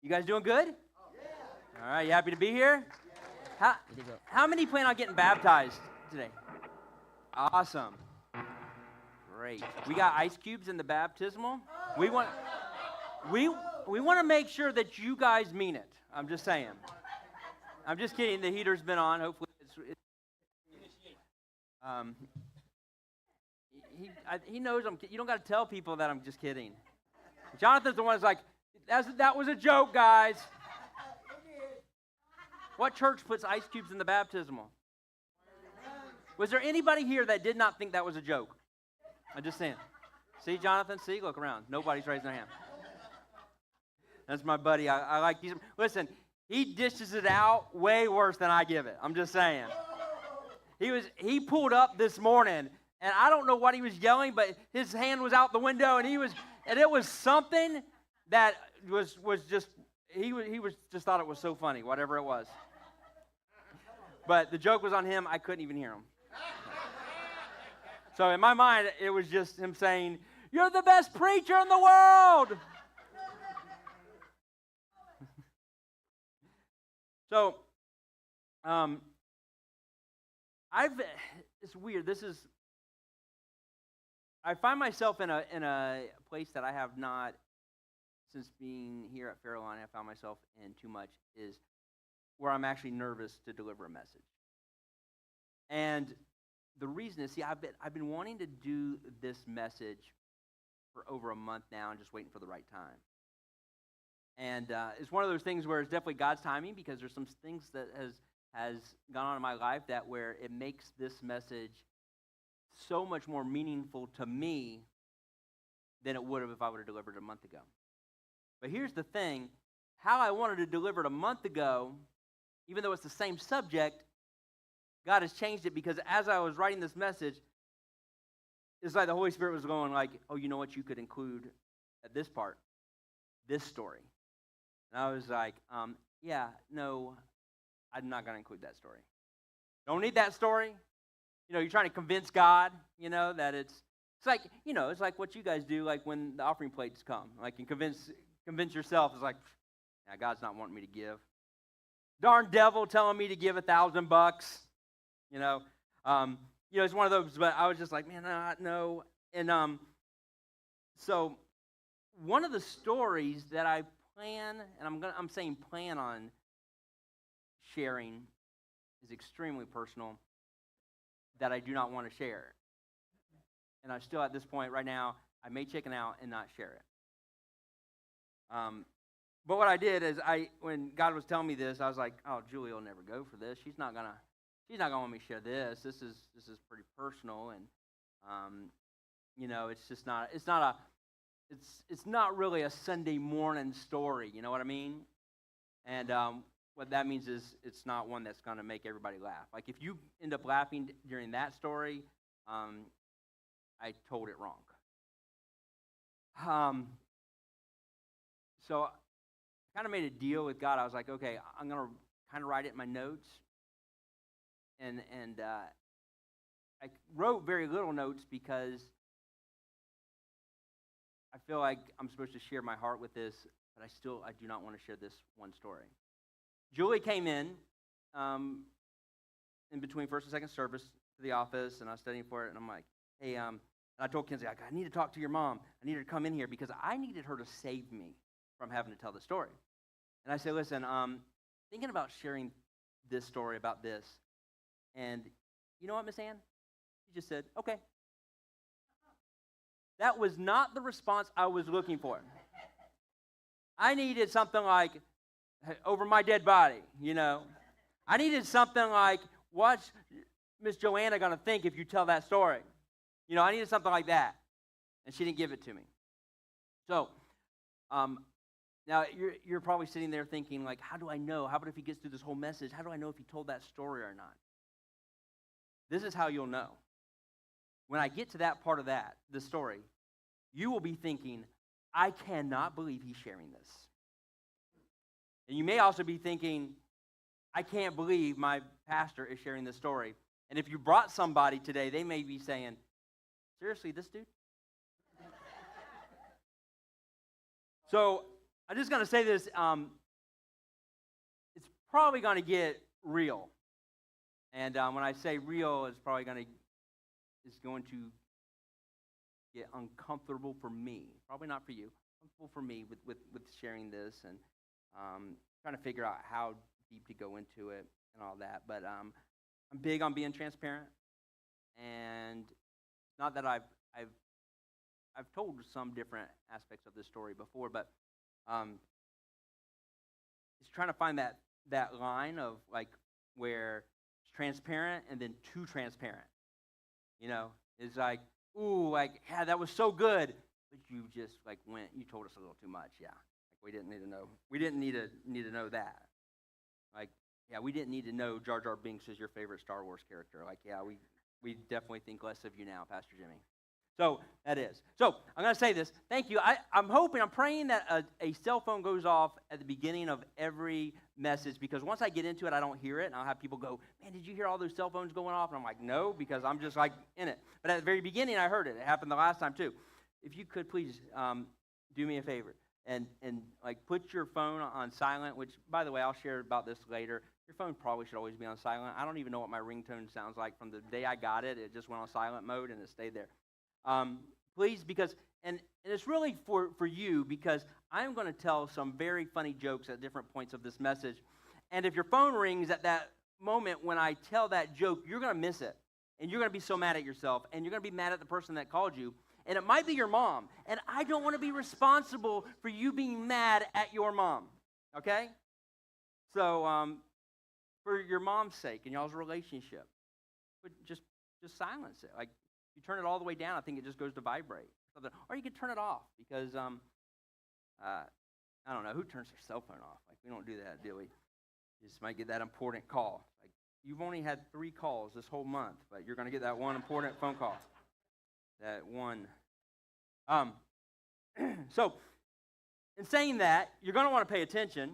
You guys doing good? All right, you happy to be here? How many plan on getting baptized today? Awesome. Great. We got ice cubes in the baptismal. We want to make sure that you guys mean it. I'm just saying. I'm just kidding. The heater's been on. Hopefully he knows you don't got to tell people that I'm just kidding. Jonathan's the one that's like, that was a joke, guys. What church puts ice cubes in the baptismal? Was there anybody here that did not think that was a joke? I'm just saying. See, Jonathan? See? Look around. Nobody's raising their hand. That's my buddy. I like these. Listen, he dishes it out way worse than I give it. I'm just saying. He pulled up this morning, and I don't know what he was yelling, but his hand was out the window, and it was something that was just he just thought it was so funny, whatever it was. But the joke was on him. I couldn't even hear him. So in my mind, it was just him saying, "You're the best preacher in the world." So, it's weird. I find myself in a place that I have not, since being here at Fairlawn, I found myself in too much, is where I'm actually nervous to deliver a message. And the reason is, I've been wanting to do this message for over a month now and just waiting for the right time. And it's one of those things where it's definitely God's timing, because there's some things that has gone on in my life that where it makes this message so much more meaningful to me than it would have if I would have delivered it a month ago. But here's the thing. How I wanted to deliver it a month ago, even though it's the same subject, God has changed it, because as I was writing this message, it's like the Holy Spirit was going like, oh, you know what you could include at this part? This story. And I was like, no, I'm not going to include that story. Don't need that story. You're trying to convince God, that it's like, it's like what you guys do, like when the offering plates come, like, and convince yourself. It's like, yeah, God's not wanting me to give. Darn devil telling me to give $1,000. It's one of those. But I was just like, man, no. And so one of the stories that I plan, and I'm saying plan on sharing, is extremely personal, that I do not want to share. And I'm still at this point right now, I may chicken out and not share it. But what I did is, when God was telling me this, I was like, oh, Julie will never go for this. She's not gonna want me to share this. This is pretty personal, and it's not really a Sunday morning story. You know what I mean? And what that means is it's not one that's going to make everybody laugh. Like, if you end up laughing during that story, I told it wrong. So I kind of made a deal with God. I was like, okay, I'm going to kind of write it in my notes. And I wrote very little notes, because I feel like I'm supposed to share my heart with this, but I do not want to share this one story. Julie came in between first and second service to the office, and I was studying for it, and I'm like, hey, and I told Kenzie, I need to talk to your mom. I need her to come in here, because I needed her to save me from having to tell the story. And I said, listen, thinking about sharing this story about this, and you know what, Miss Ann? She just said, okay. That was not the response I was looking for. I needed something like, over my dead body, I needed something like, what's Miss Joanna going to think if you tell that story? I needed something like that. And she didn't give it to me. So, now you're probably sitting there thinking, like, how do I know? How about if he gets through this whole message? How do I know if he told that story or not? This is how you'll know. When I get to that part of the story, you will be thinking, I cannot believe he's sharing this. And you may also be thinking, I can't believe my pastor is sharing this story. And if you brought somebody today, they may be saying, seriously, this dude? So I'm just going to say this. It's probably going to get real. And when I say real, it's going to get uncomfortable for me. Probably not for you. Uncomfortable for me with sharing this and trying to figure out how deep to go into it and all that. But I'm big on being transparent. And not that I've told some different aspects of this story before, but it's trying to find that line of like where it's transparent and then too transparent. It's like, ooh, like, yeah, that was so good, but you just like you told us a little too much. Yeah, like we didn't need to know. We didn't need to know that. Like, yeah, we didn't need to know Jar Jar Binks is your favorite Star Wars character. Like, yeah, we definitely think less of you now, Pastor Jimmy. So that is. So I'm going to say this. Thank you. I'm praying that a cell phone goes off at the beginning of every message, because once I get into it, I don't hear it. And I'll have people go, man, did you hear all those cell phones going off? And I'm like, no, because I'm just like in it. But at the very beginning, I heard it. It happened the last time too. If you could please do me a favor and like put your phone on silent, which, by the way, I'll share about this later. Your phone probably should always be on silent. I don't even know what my ringtone sounds like. From the day I got it, it just went on silent mode and it stayed there. Please, because, and it's really for you, because I'm going to tell some very funny jokes at different points of this message. And if your phone rings at that moment when I tell that joke, you're going to miss it. And you're going to be so mad at yourself. And you're going to be mad at the person that called you. And it might be your mom. And I don't want to be responsible for you being mad at your mom. Okay? So, for your mom's sake and y'all's relationship, but just silence it. Like, you turn it all the way down, I think it just goes to vibrate. Or you can turn it off, because I don't know, who turns their cell phone off? Like, we don't do that, do we? You just might get that important call. Like, you've only had 3 calls this whole month, but you're going to get that one important phone call. That one. So, in saying that, you're going to want to pay attention,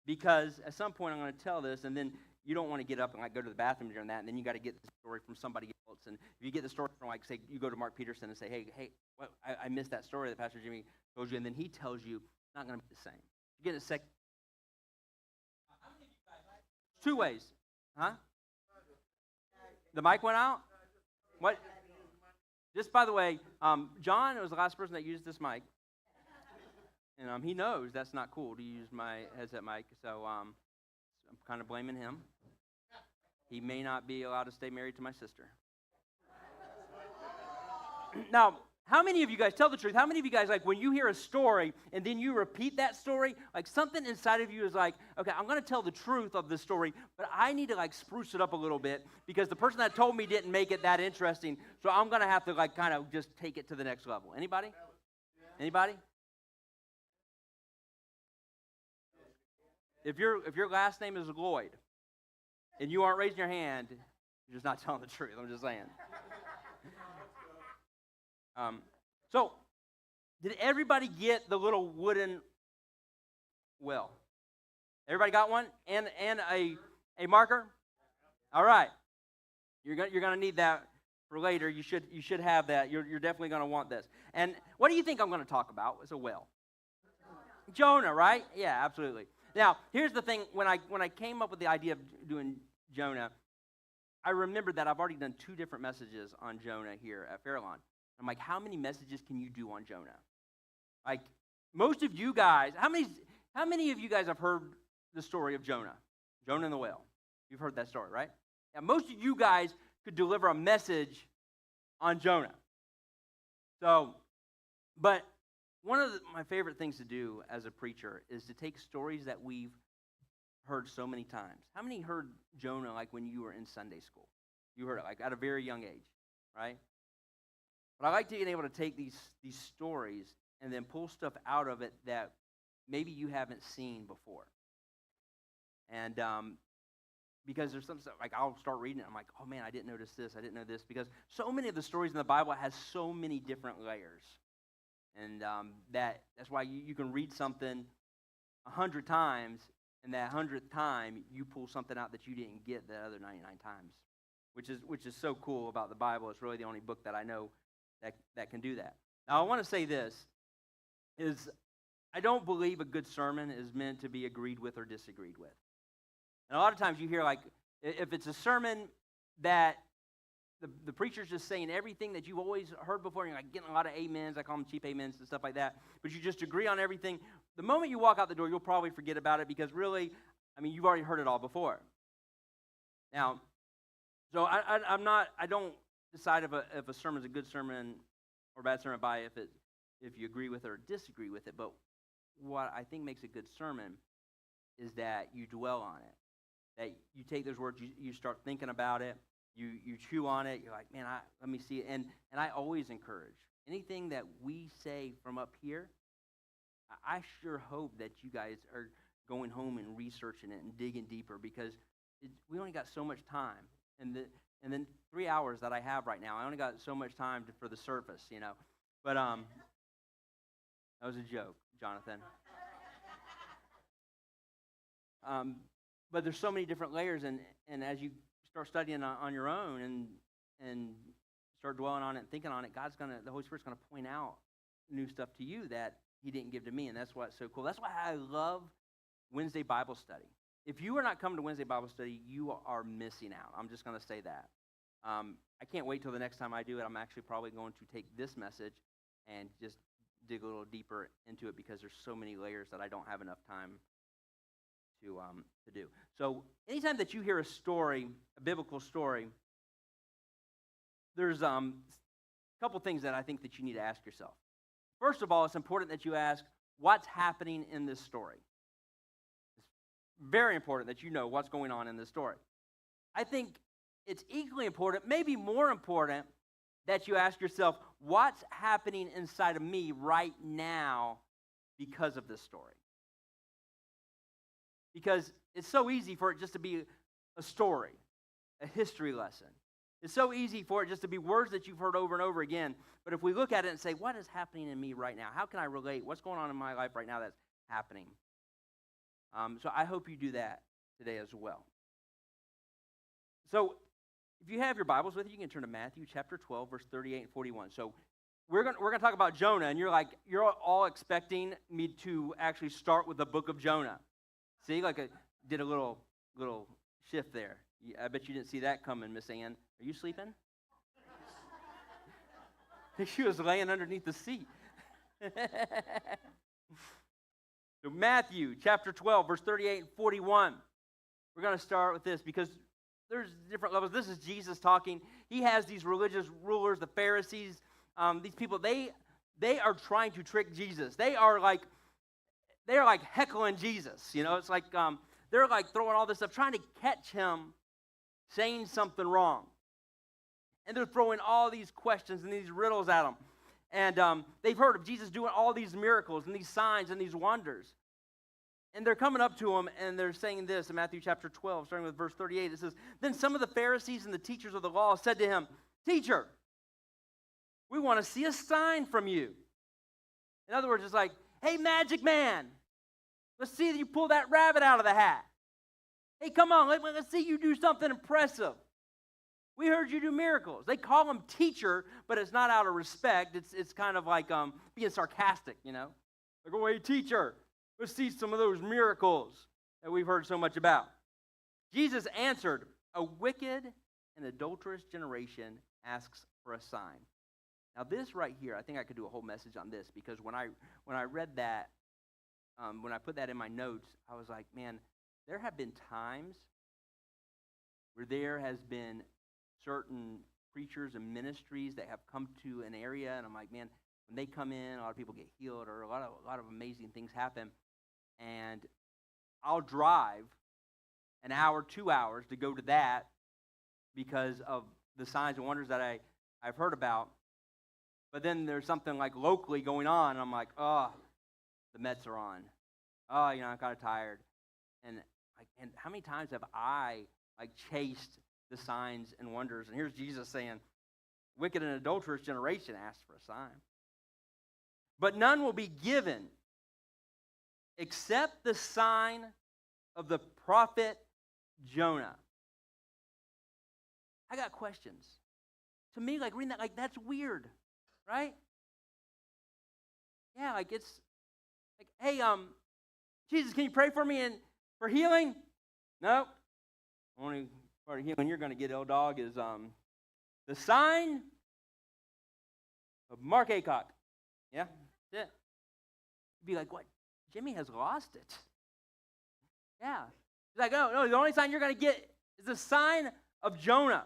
because at some point I'm going to tell this, and then you don't want to get up and like go to the bathroom during that, and then you got to get the story from somebody else. And if you get the story from, like, say, you go to Mark Peterson and say, hey, what, I missed that story that Pastor Jimmy told you, and then he tells you, it's not going to be the same. You get a second. 2 ways. Huh? The mic went out? What? Just by the way, John was the last person that used this mic. And he knows that's not cool to use my headset mic, so I'm kind of blaming him. He may not be allowed to stay married to my sister. Now, how many of you guys, tell the truth, how many of you guys, like, when you hear a story and then you repeat that story, like, something inside of you is like, okay, I'm going to tell the truth of the story, but I need to, like, spruce it up a little bit, because the person that told me didn't make it that interesting, so I'm going to have to, like, kind of just take it to the next level. Anybody? Anybody? If your last name is Lloyd and you aren't raising your hand, you're just not telling the truth. I'm just saying. So, did everybody get the little wooden well? Everybody got one and a marker? All right. You're gonna need that for later. You should have that. You're definitely gonna want this. And what do you think I'm gonna talk about? It's a well. Jonah, right? Yeah, absolutely. Now, here's the thing. When I came up with the idea of doing Jonah, I remembered that I've already done 2 different messages on Jonah here at Fairlawn. I'm like, how many messages can you do on Jonah? Like, most of you guys, how many of you guys have heard the story of Jonah? Jonah and the whale. You've heard that story, right? Yeah, most of you guys could deliver a message on Jonah. So, but one of my favorite things to do as a preacher is to take stories that we've heard so many times. How many heard Jonah like when you were in Sunday school? You heard it like at a very young age, right? But I like being able to take these stories and then pull stuff out of it that maybe you haven't seen before. And because there's some stuff, like I'll start reading it, I'm like, oh man, I didn't notice this, I didn't know this, because so many of the stories in the Bible has so many different layers. And that's why you can read something 100 times, and that 100th time you pull something out that you didn't get the other 99 times, which is so cool about the Bible. It's really the only book that I know that can do that. Now, I want to say this, is I don't believe a good sermon is meant to be agreed with or disagreed with. And a lot of times you hear, like, if it's a sermon that the preacher's just saying everything that you've always heard before, and you're like getting a lot of amens, I call them cheap amens and stuff like that, but you just agree on everything, the moment you walk out the door, you'll probably forget about it because really, I mean, you've already heard it all before. Now, so I don't decide if a sermon's a good sermon or a bad sermon by if you agree with it or disagree with it, but what I think makes a good sermon is that you dwell on it, that you take those words, you start thinking about it, you chew on it, you're like, man, let me see it, and I always encourage, anything that we say from up here, I sure hope that you guys are going home and researching it and digging deeper, because we only got so much time, and then 3 hours that I have right now, I only got so much time for the surface, you know, but that was a joke, Jonathan. But there's so many different layers, and as you start studying on your own and start dwelling on it and thinking on it, the Holy Spirit's gonna point out new stuff to you that He didn't give to me, and that's what's so cool. That's why I love Wednesday Bible study. If you are not coming to Wednesday Bible study, you are missing out. I'm just gonna say that. I can't wait till the next time I do it. I'm actually probably going to take this message and just dig a little deeper into it, because there's so many layers that I don't have enough time to do. So anytime that you hear a story, a biblical story, there's a couple things that I think that you need to ask yourself. First of all, it's important that you ask, what's happening in this story? It's very important that you know what's going on in this story. I think it's equally important, maybe more important, that you ask yourself, what's happening inside of me right now because of this story? Because it's so easy for it just to be a story, a history lesson. It's so easy for it just to be words that you've heard over and over again. But if we look at it and say, what is happening in me right now? How can I relate? What's going on in my life right now that's happening? So I hope you do that today as well. So if you have your Bibles with you, you can turn to Matthew chapter 12, verse 38 and 41. So we're gonna talk about Jonah, and you're all expecting me to actually start with the book of Jonah. See, like I did a little shift there. I bet you didn't see that coming, Miss Ann. Are you sleeping? She was laying underneath the seat. So Matthew chapter 12, verse 38 and 41. We're going to start with this because there's different levels. This is Jesus talking. He has these religious rulers, the Pharisees, these people. They are trying to trick Jesus. They are like heckling Jesus. You know, it's like they're like throwing all this stuff, trying to catch him saying something wrong. And they're throwing all these questions and these riddles at him. And they've heard of Jesus doing all these miracles and these signs and these wonders. And they're coming up to him and they're saying this in Matthew chapter 12, starting with verse 38. It says, "Then some of the Pharisees and the teachers of the law said to him, 'Teacher, we want to see a sign from you.'" In other words, it's like, "Hey, magic man, let's see that you pull that rabbit out of the hat. Hey, come on, let's see you do something impressive. We heard you do miracles." They call him teacher, but it's not out of respect. It's kind of like being sarcastic, you know. Like, "Oh, hey, teacher, let's see some of those miracles that we've heard so much about." Jesus answered, "A wicked and adulterous generation asks for a sign." Now, this right here, I think I could do a whole message on this, because when I read that, when I put that in my notes, I was like, man, there have been times where there has been certain preachers and ministries that have come to an area, and I'm like, man, when they come in, a lot of people get healed, or a lot of amazing things happen, and I'll drive an hour, 2 hours to go to that because of the signs and wonders that I've heard about. But then there's something like locally going on, and I'm like, oh, the Mets are on. Oh, I'm kind of tired. And how many times have I chased the signs and wonders? And here's Jesus saying, "Wicked and adulterous generation asks for a sign. But none will be given except the sign of the prophet Jonah." I got questions. To me, reading that, that's weird, right? Yeah, Like, hey, Jesus, can you pray for me and for healing? No. Only part of healing you're going to get, old dog, is the sign of Mark Aycock. Yeah, that's it. You'd be like, what? Jimmy has lost it. Yeah. He's like, no, the only sign you're going to get is the sign of Jonah.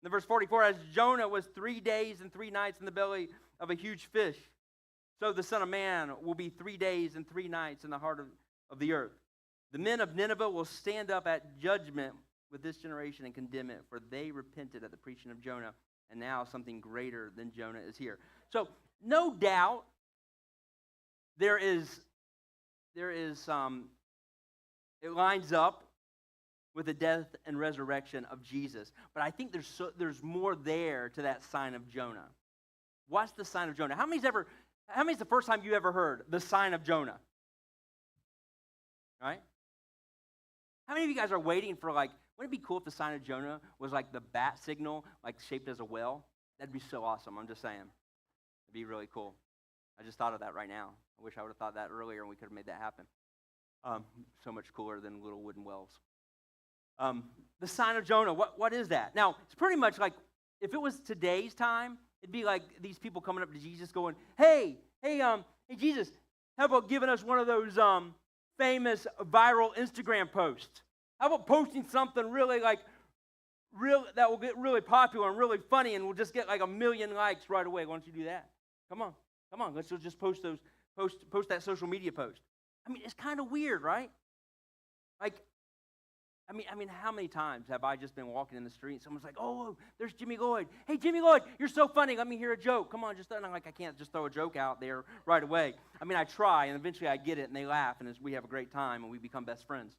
In verse 44, as Jonah was 3 days and 3 nights in the belly of a huge fish, so the Son of Man will be 3 days and 3 nights in the heart of the earth. The men of Nineveh will stand up at judgment with this generation and condemn it, for they repented at the preaching of Jonah, and now something greater than Jonah is here. So, no doubt, there is it lines up with the death and resurrection of Jesus. But I think there's more there to that sign of Jonah. What's the sign of Jonah? How many's the first time you ever heard the sign of Jonah? Right? How many of you guys are waiting for, like, wouldn't it be cool if the sign of Jonah was like the bat signal, like shaped as a whale? That'd be so awesome. I'm just saying. It'd be really cool. I just thought of that right now. I wish I would have thought that earlier and we could have made that happen. So much cooler than little wooden wells. The sign of Jonah, what is that? Now, it's pretty much like, if it was today's time, it'd be like these people coming up to Jesus going, hey, Jesus, how about giving us one of those famous viral Instagram posts? How about posting something really that will get really popular and really funny and we'll just get like 1 million likes right away? Why don't you do that? Come on, let's just post that social media post. I mean, it's kind of weird, right? Like, I mean, how many times have I just been walking in the street and someone's like, oh, there's Jimmy Lloyd. Hey, Jimmy Lloyd, you're so funny. Let me hear a joke. Come on, and I'm like, I can't just throw a joke out there right away. I mean, I try, and eventually I get it, and they laugh, and we have a great time, and we become best friends.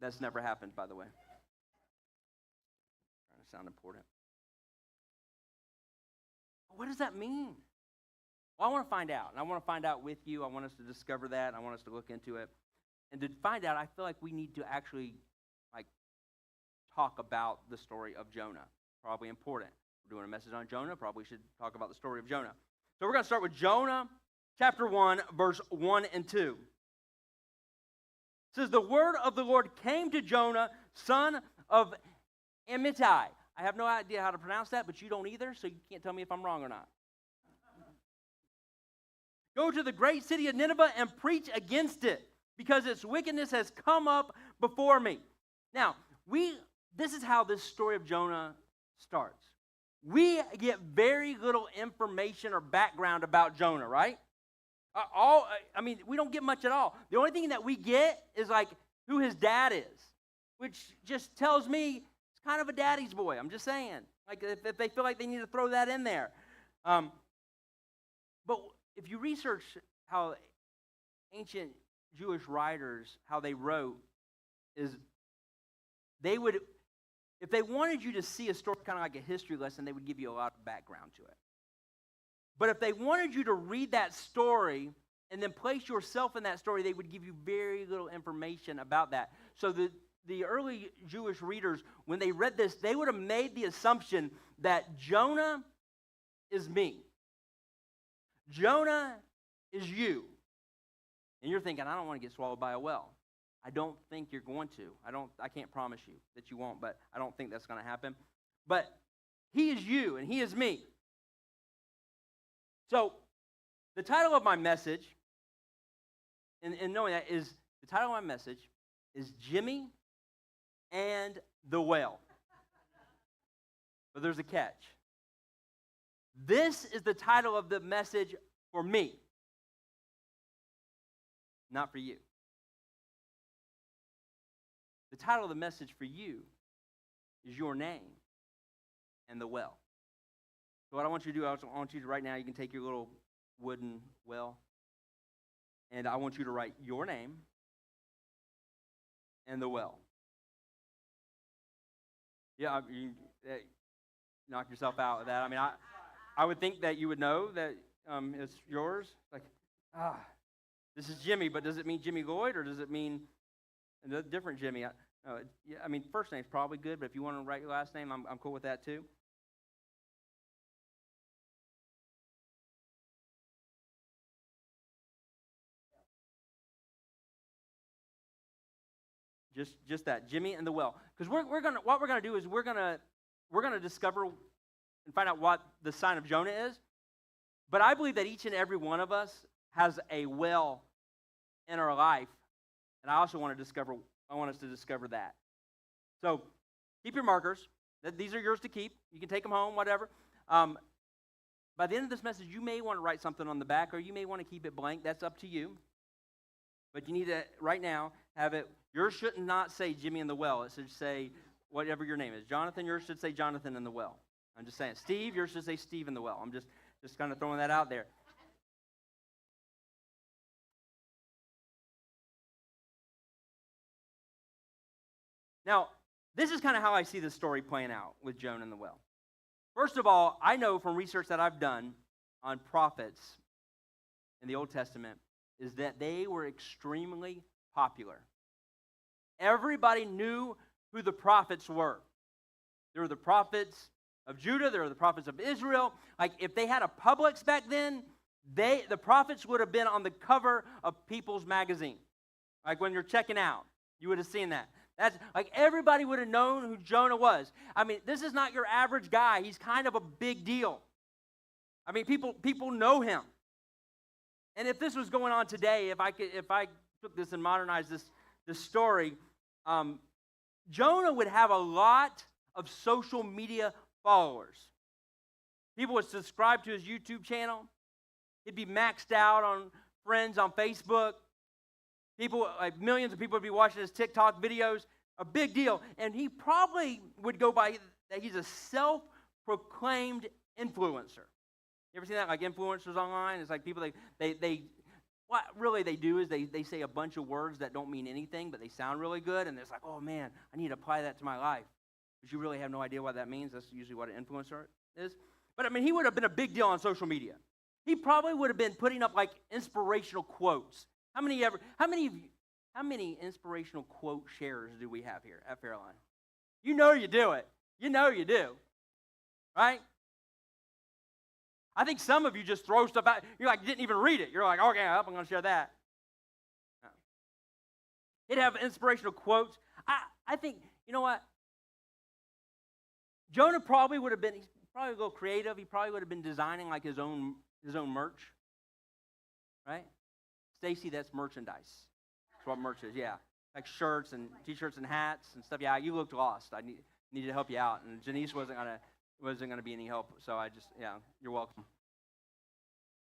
That's never happened, by the way. Trying to sound important. What does that mean? Well, I want to find out, and I want to find out with you. I want us to discover that. I want us to look into it. And to find out, I feel like we need to actually talk about the story of Jonah. Probably important. We're doing a message on Jonah. Probably should talk about the story of Jonah. So we're going to start with Jonah chapter 1, verse 1 and 2. It says, the word of the Lord came to Jonah, son of Amittai. I have no idea how to pronounce that, but you don't either, so you can't tell me if I'm wrong or not. Go to the great city of Nineveh and preach against it, because its wickedness has come up before me. Now, this is how this story of Jonah starts. We get very little information or background about Jonah, right? We don't get much at all. The only thing that we get is like who his dad is, which just tells me it's kind of a daddy's boy. I'm just saying. Like if they feel like they need to throw that in there. But if you research how ancient Jewish writers, how they wrote, is they would, if they wanted you to see a story kind of like a history lesson, they would give you a lot of background to it. But if they wanted you to read that story and then place yourself in that story, they would give you very little information about that. So the early Jewish readers, when they read this, they would have made the assumption that Jonah is me. Jonah is you. And you're thinking, I don't want to get swallowed by a whale. I don't think you're going to. I can't promise you that you won't, but I don't think that's going to happen. But he is you and he is me. So the title of my message, and knowing that, is the title of my message is Jimmy and the Whale. But there's a catch. This is the title of the message for me, not for you. The title of the message for you is your name and the well. So what I want you to do, I want you to right now, you can take your little wooden well, and I want you to write your name and the well. Yeah, you knock yourself out with that. I mean, I would think that you would know that it's yours. Like, this is Jimmy, but does it mean Jimmy Lloyd, or does it mean a different Jimmy? I mean, first name's probably good, but if you want to write your last name, I'm cool with that too. Just that, Jimmy and the well. Because what we're gonna do is we're gonna discover and find out what the sign of Jonah is. But I believe that each and every one of us has a well in our life, and I want us to discover that. So keep your markers. These are yours to keep. You can take them home, whatever. By the end of this message, you may want to write something on the back, or you may want to keep it blank. That's up to you. But you need to, right now, have it. Yours should not say Jimmy in the well. It should say whatever your name is. Jonathan, yours should say Jonathan in the well. I'm just saying. Steve, yours should say Steve in the well. I'm just kind of throwing that out there. Now, this is kind of how I see this story playing out with Jonah and the well. First of all, I know from research that I've done on prophets in the Old Testament is that they were extremely popular. Everybody knew who the prophets were. There were the prophets of Judah, there were the prophets of Israel. Like, if they had a Publix back then, the prophets would have been on the cover of People's Magazine. Like, when you're checking out, you would have seen that. That's like, everybody would have known who Jonah was. I mean, this is not your average guy. He's kind of a big deal. I mean, people know him. And if this was going on today, if I took this and modernized this story, Jonah would have a lot of social media followers. People would subscribe to his YouTube channel. He'd be maxed out on friends on Facebook. Millions of people would be watching his TikTok videos. A big deal. And he probably would go by that he's a self-proclaimed influencer. You ever seen that? Like influencers online? It's like people, what really they do is they say a bunch of words that don't mean anything, but they sound really good. And it's like, oh man, I need to apply that to my life. But you really have no idea what that means. That's usually what an influencer is. But I mean, he would have been a big deal on social media. He probably would have been putting up like inspirational quotes. How many inspirational quote shares do we have here at Fairline? You know you do it. You know you do. Right? I think some of you just throw stuff out. You're like, didn't even read it. You're like, okay, I'm going to share that. No. He'd have inspirational quotes. I think, you know what? Jonah probably would have been, he's probably a little creative. He probably would have been designing like his own merch. Right? Stacy, that's merchandise. That's what merch is, yeah. Like shirts and T-shirts and hats and stuff. Yeah, you looked lost. I needed to help you out. And Janice wasn't gonna be any help. So you're welcome.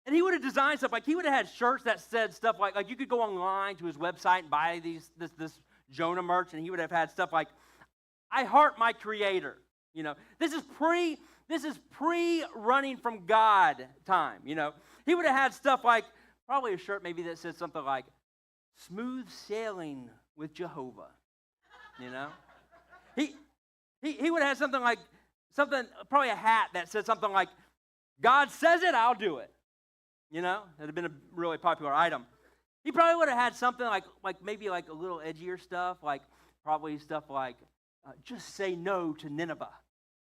And he would have designed stuff, like he would have had shirts that said stuff like you could go online to his website and buy this Jonah merch, and he would have had stuff like, I heart my creator. You know, this is pre running from God time, you know. He would have had stuff like, probably a shirt maybe that said something like, smooth sailing with Jehovah, you know. He would have had probably a hat that said something like, God says it, I'll do it. You know, it would have been a really popular item. He probably would have had something like maybe like a little edgier stuff, like probably stuff like, just say no to Nineveh.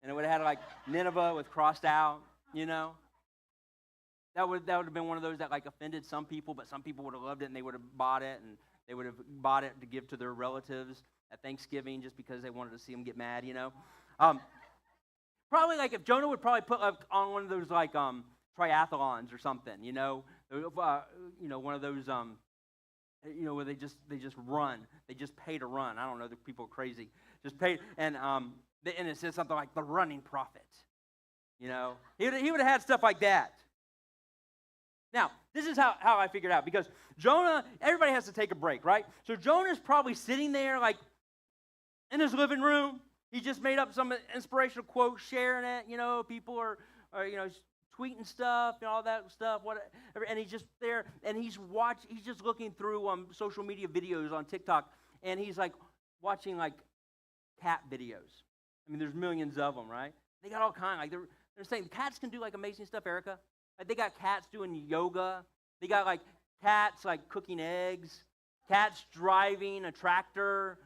And it would have had like Nineveh with crossed out, you know. That would have been one of those that like offended some people, but some people would have loved it and they would have bought it, and they would have bought it to give to their relatives at Thanksgiving just because they wanted to see them get mad, you know. Probably like if Jonah would probably put on one of those like triathlons or something, you know, one of those where they just run, they just pay to run. I don't know, the people are crazy, just pay, and it says something like the running prophet, you know. He would have had stuff like that. Now, this is how I figured out, because Jonah, everybody has to take a break, right? So Jonah's probably sitting there like in his living room. He just made up some inspirational quote, sharing it, you know, people are tweeting stuff and all that stuff, whatever, and he's just there, and he's just looking through social media videos on TikTok, and he's like watching like cat videos. I mean, there's millions of them, right? They got all kinds, like they're saying cats can do like amazing stuff, Erica. Like they got cats doing yoga. They got like cats like cooking eggs. Cats driving a tractor.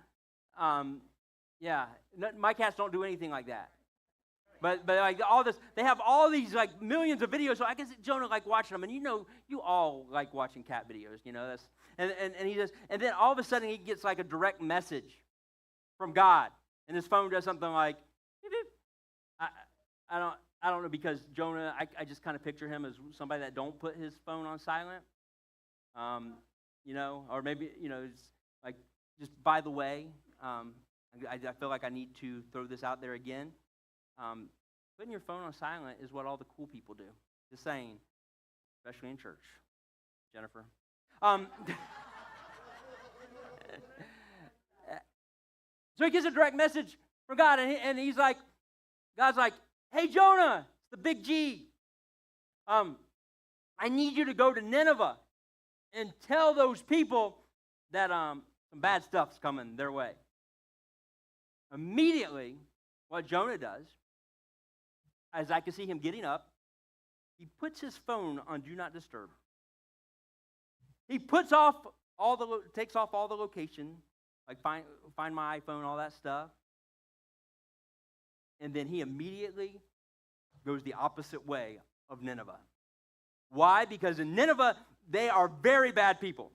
My cats don't do anything like that. But like all this, they have all these like millions of videos. So I guess Jonah like watching them, and you know, you all like watching cat videos. You know, And he just, and then all of a sudden he gets like a direct message from God. And his phone does something like, beep, beep. I don't know, because Jonah, I just kind of picture him as somebody that don't put his phone on silent. Or maybe, it's like, just by the way, I feel like I need to throw this out there again. Putting your phone on silent is what all the cool people do. Just saying, especially in church. Jennifer. So he gets a direct message from God, and he's like, God's like, hey, Jonah, it's the big G. I need you to go to Nineveh and tell those people that some bad stuff's coming their way. Immediately, what Jonah does, as I can see him getting up, he puts his phone on Do Not Disturb. He takes off all the location, like find my iPhone, all that stuff. And then he immediately goes the opposite way of Nineveh. Why? Because in Nineveh, they are very bad people.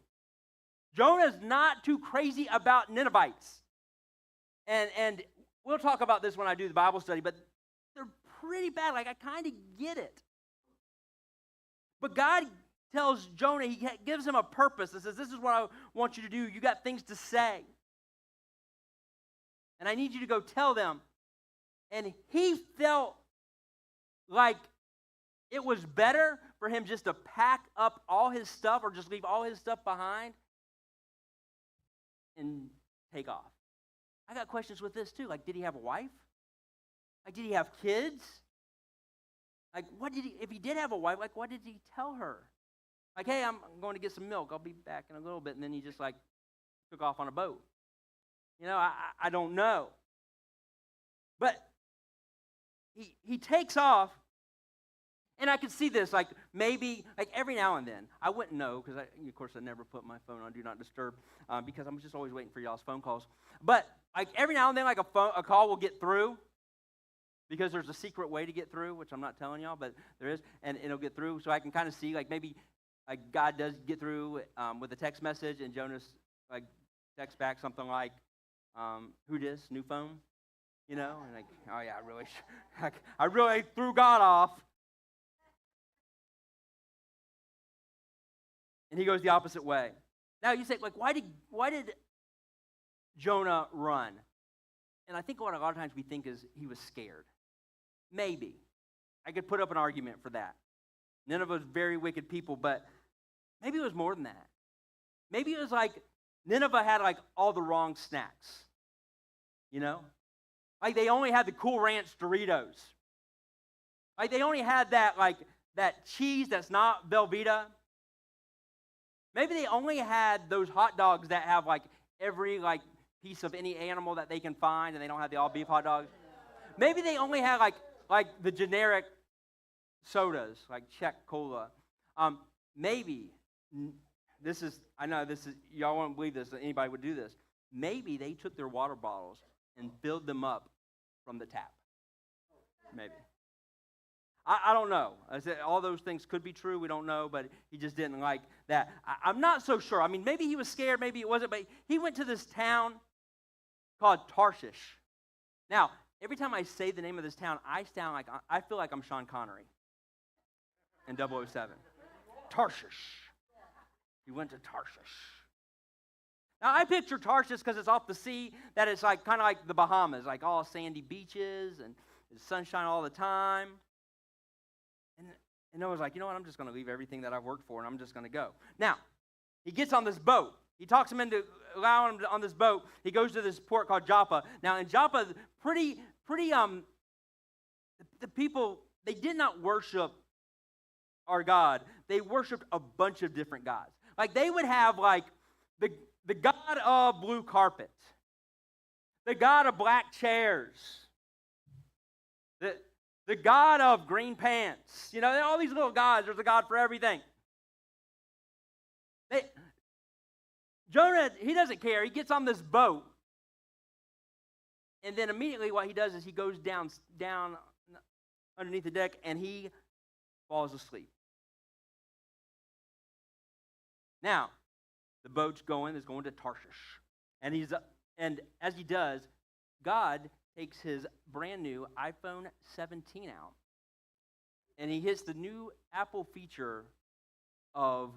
Jonah's not too crazy about Ninevites. And we'll talk about this when I do the Bible study, but they're pretty bad. Like, I kind of get it. But God tells Jonah, he gives him a purpose and says, this is what I want you to do. You got things to say. And I need you to go tell them. And he felt like it was better for him just to pack up all his stuff or just leave all his stuff behind and take off. I got questions with this too. Like, did he have a wife? Like, did he have kids? Like, if he did have a wife, like, what did he tell her? Like, hey, I'm going to get some milk. I'll be back in a little bit. And then he just, like, took off on a boat. I don't know. But he takes off, and I could see this, like, maybe, like, every now and then. I wouldn't know, because, of course, I never put my phone on Do Not Disturb, because I'm just always waiting for y'all's phone calls. But, like, every now and then, like, a call will get through, because there's a secret way to get through, which I'm not telling y'all, but there is, and it'll get through, so I can kind of see, like, maybe, like, God does get through with a text message, and Jonas, like, texts back something like, who dis? New phone? And like, oh yeah, I really threw God off. And he goes the opposite way. Now you say, like, why did Jonah run? And I think what a lot of times we think is he was scared. Maybe. I could put up an argument for that. Nineveh was very wicked people, but maybe it was more than that. Maybe it was like Nineveh had like all the wrong snacks. Like they only had the Cool Ranch Doritos. Like they only had that cheese that's not Velveeta. Maybe they only had those hot dogs that have like every like piece of any animal that they can find, and they don't have the all beef hot dogs. Maybe they only had like the generic sodas, like Czech Cola. Maybe I know this is, y'all won't believe this, that anybody would do this. Maybe they took their water bottles and filled them up from the tap. Maybe. I don't know. I said all those things could be true. We don't know, but he just didn't like that. I'm not so sure. I mean, maybe he was scared, maybe it wasn't, but he went to this town called Tarshish. Now, every time I say the name of this town, I feel like I'm Sean Connery in 007. Tarshish. He went to Tarshish. Now, I picture Tarshish because it's off the sea, that it's like kind of like the Bahamas, like all sandy beaches and sunshine all the time. And Noah's like, you know what, I'm just going to leave everything that I've worked for, and I'm just going to go. Now, he gets on this boat. He talks him into allowing him on this boat. He goes to this port called Joppa. Now, in Joppa, the people, they did not worship our God. They worshiped a bunch of different gods. Like, they would have, like, the god of blue carpet, the god of black chairs, the god of green pants. All these little gods. There's a god for everything. Jonah, he doesn't care. He gets on this boat, and then immediately what he does is he goes down underneath the deck, and he falls asleep. Now, The boat's going to Tarshish. And as he does, God takes his brand new iPhone 17 out, and he hits the new Apple feature of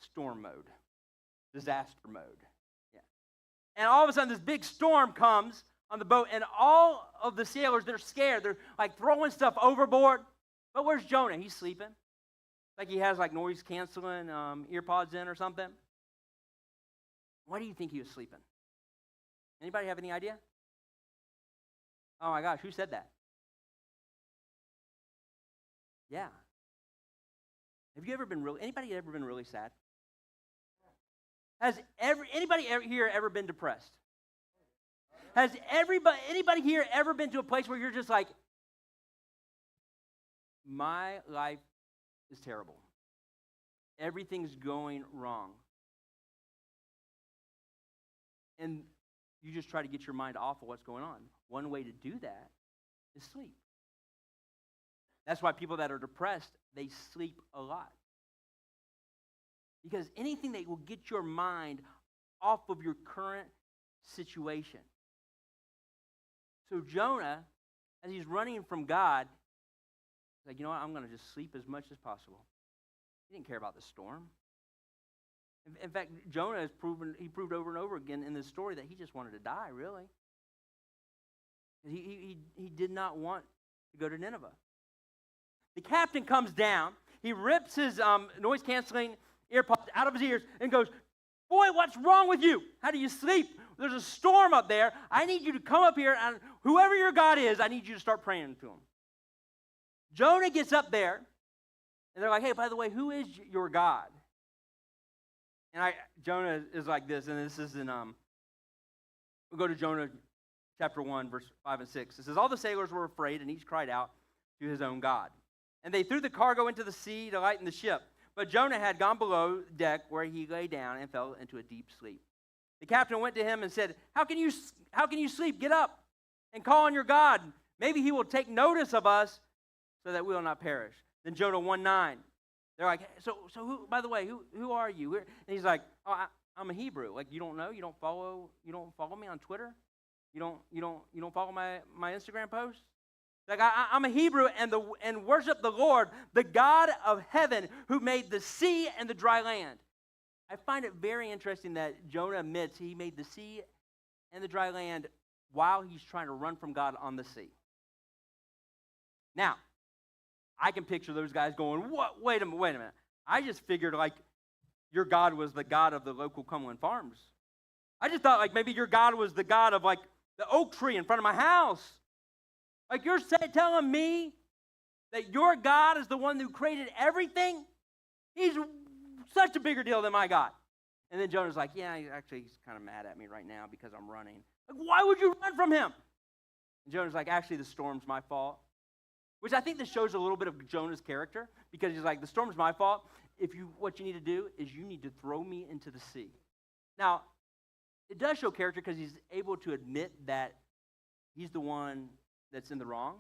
storm mode, disaster mode. Yeah. And all of a sudden, this big storm comes on the boat, and all of the sailors, they're scared. They're like throwing stuff overboard. But where's Jonah? He's sleeping. Like he has like noise-canceling earpods in or something. Why do you think he was sleeping? Anybody have any idea? Oh my gosh, who said that? Yeah. Anybody ever been really sad? Has anybody here ever been depressed? Has anybody here ever been to a place where you're just like, my life is terrible. Everything's going wrong. And you just try to get your mind off of what's going on. One way to do that is sleep. That's why people that are depressed, they sleep a lot. Because anything that will get your mind off of your current situation. So Jonah, as he's running from God, he's like, you know what, I'm going to just sleep as much as possible. He didn't care about the storm. In fact, Jonah proved over and over again in this story that he just wanted to die, really. He did not want to go to Nineveh. The captain comes down. He rips his noise-canceling earpods out of his ears and goes, boy, what's wrong with you? How do you sleep? There's a storm up there. I need you to come up here, and whoever your God is, I need you to start praying to him. Jonah gets up there, and they're like, hey, by the way, who is your God? And Jonah is like this, and this is in, we'll go to Jonah chapter 1, verse 5 and 6. It says, all the sailors were afraid, and each cried out to his own God. And they threw the cargo into the sea to lighten the ship. But Jonah had gone below deck, where he lay down and fell into a deep sleep. The captain went to him and said, how can you sleep? Get up and call on your God. Maybe he will take notice of us so that we will not perish. Then Jonah 1:9. They're like, so who, by the way, who are you? And he's like, oh, I'm a Hebrew. Like, you don't know? You don't follow me on Twitter? You don't follow my Instagram posts? Like, I'm a Hebrew and worship the Lord, the God of heaven, who made the sea and the dry land. I find it very interesting that Jonah admits he made the sea and the dry land while he's trying to run from God on the sea. Now, I can picture those guys going, what? Wait a minute. I just figured like your God was the God of the local Cumberland Farms. I just thought like maybe your God was the God of like the oak tree in front of my house. Like you're telling me that your God is the one who created everything? He's such a bigger deal than my God. And then Jonah's like, yeah, he's kind of mad at me right now because I'm running. Like, why would you run from him? And Jonah's like, actually, the storm's my fault. Which I think this shows a little bit of Jonah's character, because he's like, the storm's my fault. What you need to do is you need to throw me into the sea. Now, it does show character because he's able to admit that he's the one that's in the wrong.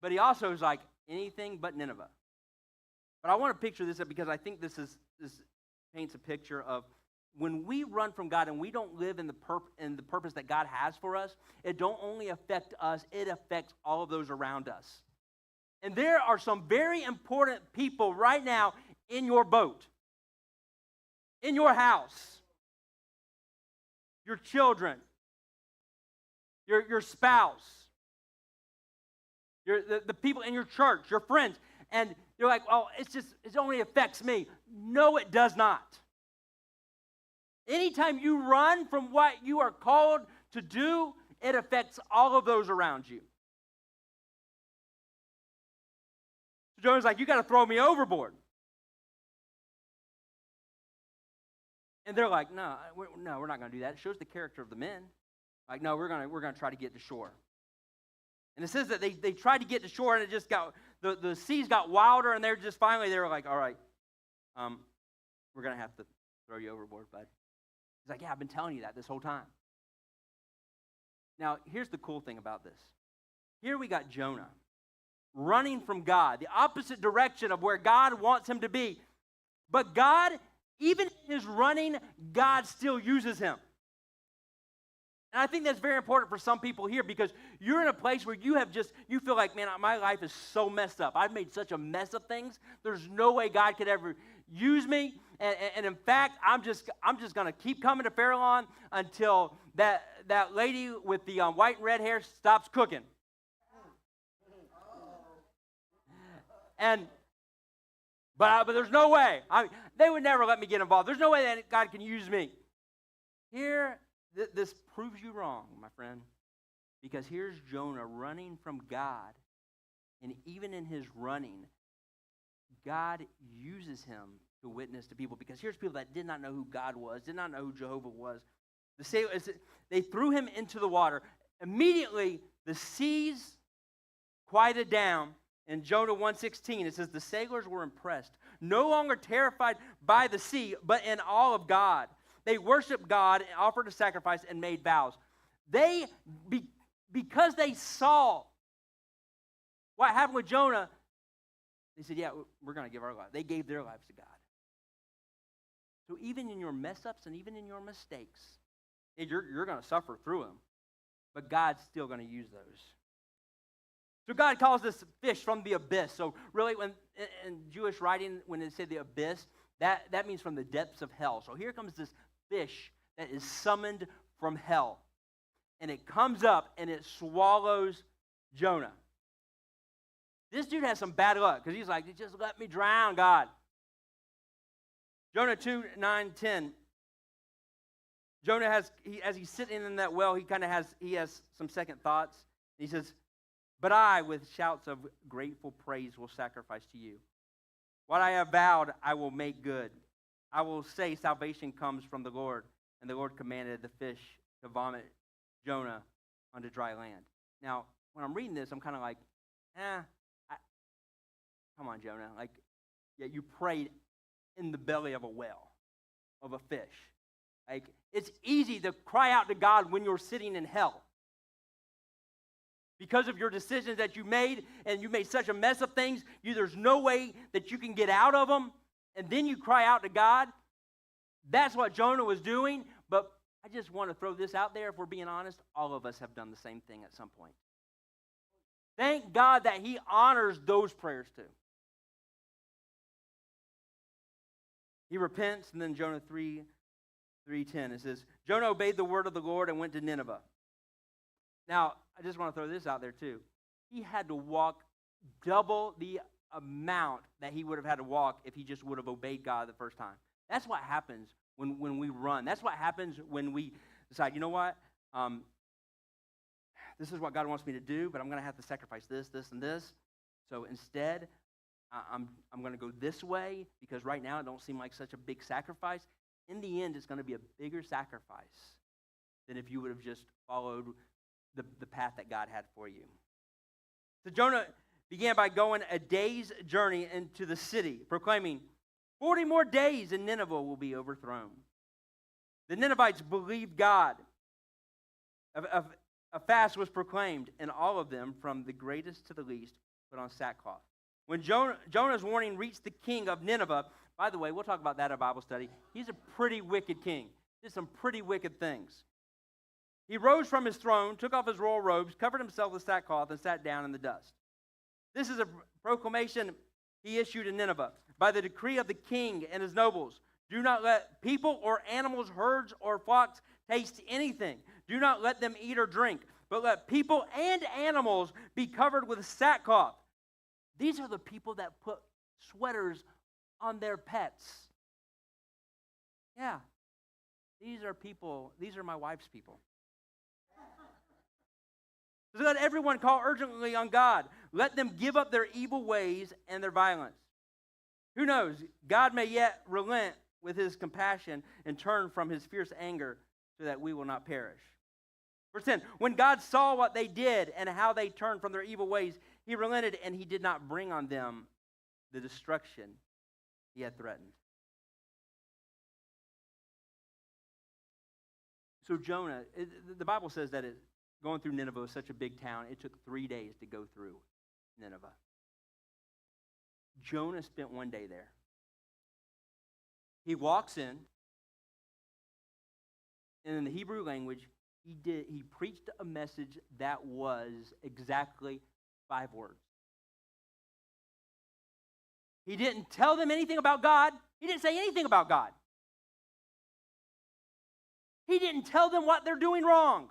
But he also is like, anything but Nineveh. But I want to picture this up because I think this paints a picture of when we run from God and we don't live in the purpose that God has for us, it don't only affect us, it affects all of those around us. And there are some very important people right now in your boat, in your house, your children, your spouse, the people in your church, your friends, and you're like, oh, it only affects me. No, it does not. Anytime you run from what you are called to do, it affects all of those around you. So Jonah's like, you got to throw me overboard. And they're like, no, we're not going to do that. It shows the character of the men. Like, no, we're going to try to get to shore. And it says that they tried to get to shore, and it just got, the seas got wilder, and they were like, all right, we're going to have to throw you overboard, bud. He's like, yeah, I've been telling you that this whole time. Now, here's the cool thing about this. Here we got Jonah running from God, the opposite direction of where God wants him to be. But God, even his running, God still uses him. And I think that's very important for some people here because you're in a place where you feel like, man, my life is so messed up. I've made such a mess of things. There's no way God could ever use me. And in fact, I'm just going to keep coming to Farallon until that lady with the white and red hair stops cooking. But there's no way. They would never let me get involved. There's no way that God can use me. Here, this proves you wrong, my friend, because here's Jonah running from God, and even in his running, God uses him to witness to people, because here's people that did not know who God was, did not know who Jehovah was. They threw him into the water. Immediately, the seas quieted down. In Jonah 1:16, it says, the sailors were impressed, no longer terrified by the sea, but in awe of God. They worshiped God and offered a sacrifice and made vows. Because they saw what happened with Jonah, they said, yeah, we're going to give our life. They gave their lives to God. So even in your mess-ups and even in your mistakes, you're going to suffer through them, but God's still going to use those. So God calls this fish from the abyss. So really, when in Jewish writing, when they say the abyss, that means from the depths of hell. So here comes this fish that is summoned from hell. And it comes up and it swallows Jonah. This dude has some bad luck because he's like, just let me drown, God. Jonah 2:9-10. Jonah as he's sitting in that well, he has some second thoughts. He says, but I, with shouts of grateful praise, will sacrifice to you. What I have vowed, I will make good. I will say salvation comes from the Lord. And the Lord commanded the fish to vomit Jonah onto dry land. Now, when I'm reading this, I'm kind of like, come on, Jonah. Like, yeah, you prayed in the belly of a whale, of a fish. Like, it's easy to cry out to God when you're sitting in hell. Because of your decisions that you made, and you made such a mess of things, there's no way that you can get out of them, and then you cry out to God. That's what Jonah was doing, but I just want to throw this out there. If we're being honest, all of us have done the same thing at some point. Thank God that he honors those prayers too. He repents, and then Jonah 3:10, it says, Jonah obeyed the word of the Lord and went to Nineveh. Now, I just want to throw this out there too. He had to walk double the amount that he would have had to walk if he just would have obeyed God the first time. That's what happens when we run. That's what happens when we decide, you know what? This is what God wants me to do, but I'm going to have to sacrifice this, this, and this. So instead, I'm going to go this way because right now it don't seem like such a big sacrifice. In the end, it's going to be a bigger sacrifice than if you would have just followed the path that God had for you. So Jonah began by going a day's journey into the city, proclaiming, 40 more days and Nineveh will be overthrown. The Ninevites believed God. A fast was proclaimed, and all of them, from the greatest to the least, put on sackcloth. When Jonah's warning reached the king of Nineveh, by the way, we'll talk about that at Bible study. He's a pretty wicked king. Did some pretty wicked things. He rose from his throne, took off his royal robes, covered himself with sackcloth, and sat down in the dust. This is a proclamation he issued in Nineveh. By the decree of the king and his nobles, do not let people or animals, herds or flocks taste anything. Do not let them eat or drink, but let people and animals be covered with sackcloth. These are the people that put sweaters on their pets. Yeah. These are my wife's people. So let everyone call urgently on God. Let them give up their evil ways and their violence. Who knows? God may yet relent with his compassion and turn from his fierce anger so that we will not perish. Verse 10, when God saw what they did and how they turned from their evil ways, he relented and he did not bring on them the destruction he had threatened. So Jonah, the Bible says that going through Nineveh was such a big town, it took 3 days to go through Nineveh. Jonah spent 1 day there. He walks in, And in the Hebrew language, he preached a message that was exactly 5 words. He didn't tell them anything about God. He didn't say anything about God. He didn't tell them what they're doing wrong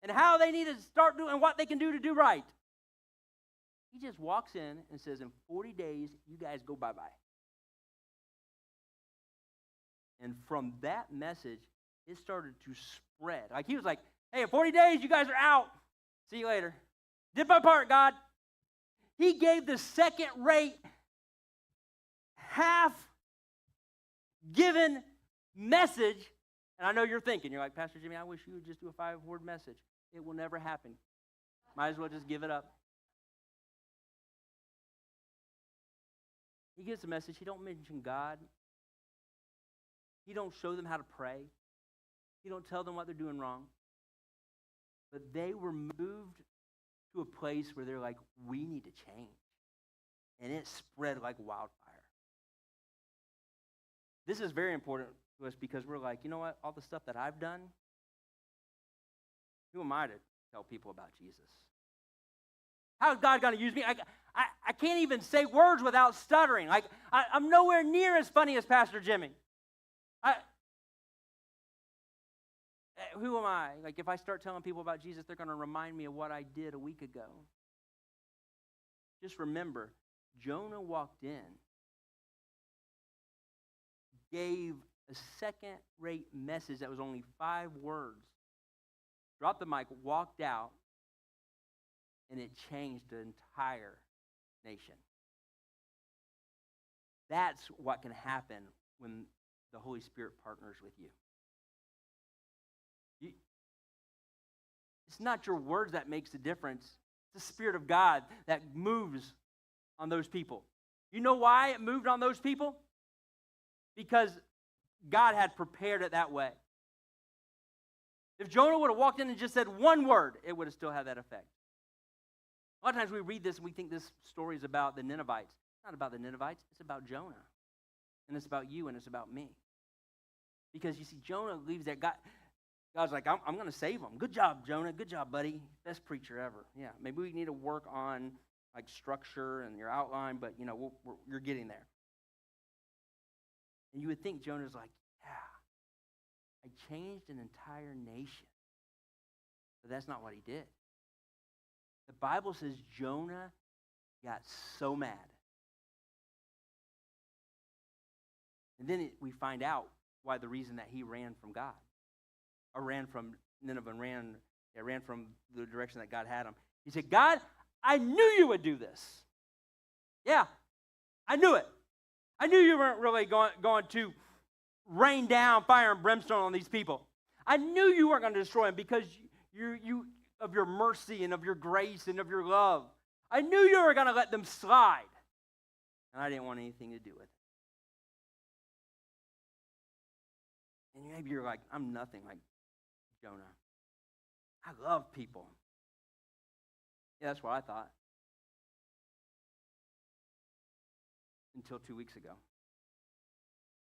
and how they need to start doing and what they can do to do right. He just walks in and says, in 40 days, you guys go bye-bye. And from that message, it started to spread. Like he was like, hey, in 40 days, you guys are out. See you later. Did my part, God. He gave the second-rate, half-given message. And I know you're thinking, you're like, Pastor Jimmy, I wish you would just do a 5-word message. It will never happen. Might as well just give it up. He gives a message. He don't mention God. He don't show them how to pray. He don't tell them what they're doing wrong. But they were moved to a place where they're like, we need to change. And it spread like wildfire. This is very important to us because we're like, you know what? All the stuff that I've done, who am I to tell people about Jesus? How is God going to use me? I can't even say words without stuttering. Like, I'm nowhere near as funny as Pastor Jimmy. Who am I? Like, if I start telling people about Jesus, they're going to remind me of what I did a week ago. Just remember, Jonah walked in, gave a second-rate message that was only 5 words, dropped the mic, walked out, and it changed the entire nation. That's what can happen when the Holy Spirit partners with you. It's not your words that makes the difference. It's the Spirit of God that moves on those people. You know why it moved on those people? Because God had prepared it that way. If Jonah would have walked in and just said one word, it would have still had that effect. A lot of times we read this and we think this story is about the Ninevites. It's not about the Ninevites. It's about Jonah. And it's about you and it's about me. Because you see, Jonah leaves that God. God's like, I'm going to save him. Good job, Jonah. Good job, buddy. Best preacher ever. Yeah, maybe we need to work on like structure and your outline, but you know, you're getting there. And you would think Jonah's like, yeah, I changed an entire nation. But that's not what he did. The Bible says Jonah got so mad. And then we find out why the reason that he ran from God. Or ran from Nineveh and ran from the direction that God had him. He said, God, I knew you would do this. Yeah, I knew it. I knew you weren't really going to rain down fire and brimstone on these people. I knew you weren't going to destroy them because you of your mercy and of your grace and of your love. I knew you were going to let them slide. And I didn't want anything to do with it. And maybe you're like, I'm nothing like Jonah. I love people. Yeah, that's what I thought. Until 2 weeks ago.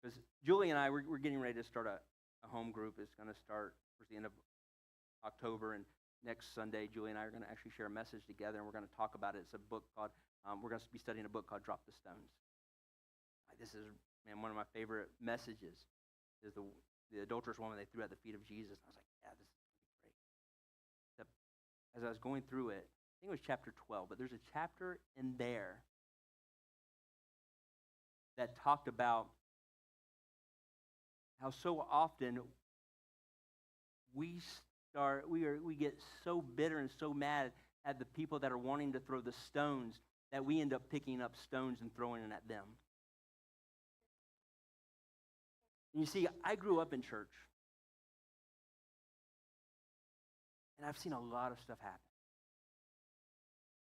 Because Julie and I, we're getting ready to start a home group. It's going to start towards the end of October. And next Sunday, Julie and I are going to actually share a message together. And we're going to talk about it. It's a book called, we're going to be studying a book called Drop the Stones. This is, man, one of my favorite messages is the adulterous woman they threw at the feet of Jesus. I was like, yeah, this is great. Except as I was going through it, I think it was chapter 12, but there's a chapter in there that talked about how so often we get so bitter and so mad at the people that are wanting to throw the stones that we end up picking up stones and throwing it at them. And you see, I grew up in church. And I've seen a lot of stuff happen.